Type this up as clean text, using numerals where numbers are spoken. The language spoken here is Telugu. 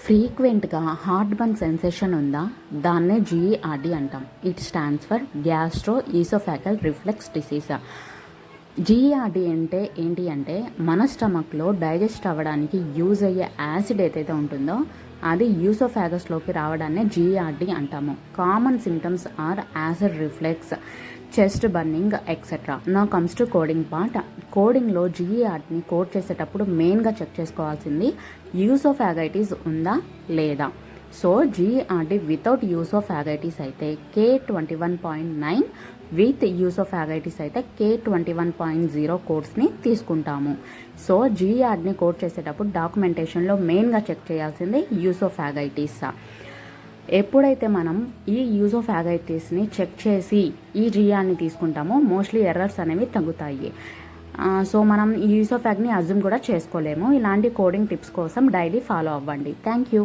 ఫ్రీక్వెంట్గా హార్ట్ బర్న్ సెన్సేషన్ ఉందా? దాన్నే జీఈఆర్డీ అంటాం. It stands for gastro esophageal reflex disease. GERD అంటే ఏంటి అంటే మన స్టమక్లో డైజెస్ట్ అవ్వడానికి యూజ్ అయ్యే యాసిడ్ ఏదైతే ఉంటుందో అది యూసోఫాగస్లోకి రావడాన్ని జీఈఆర్డీ అంటాము. Common symptoms are acid reflex, chest burning etcetera. నా కమ్స్ టు కోడింగ్ పార్ట్. కోడింగ్లో జీఈఆర్ని కోడ్ చేసేటప్పుడు మెయిన్గా చెక్ చేసుకోవాల్సింది యూసోఫాగైటిస్ ఉందా లేదా. సో జీఈఆర్డి వితౌట్ యూసోఫాగైటిస్ అయితే K21.9, విత్ యూసోఫాగైటిస్ అయితే K21.0 కోడ్స్ని తీసుకుంటాము. సో జీఈఆర్ని కోడ్ చేసేటప్పుడు డాక్యుమెంటేషన్లో మెయిన్గా చెక్ చేయాల్సింది యూసోఫాగైటిస్. ఎప్పుడైతే మనం ఈ యూసోఫాగైటిస్ని చెక్ చేసి ఈ జీఆర్ని తీసుకుంటామో మోస్ట్లీ ఎర్రర్స్ అనేవి తగ్గుతాయి. సో మనం ఈ యూసోఫాగ్ని అజ్యూమ్ కూడా చేసుకోలేము. ఇలాంటి కోడింగ్ టిప్స్ కోసం డైలీ ఫాలో అవ్వండి. Thank you.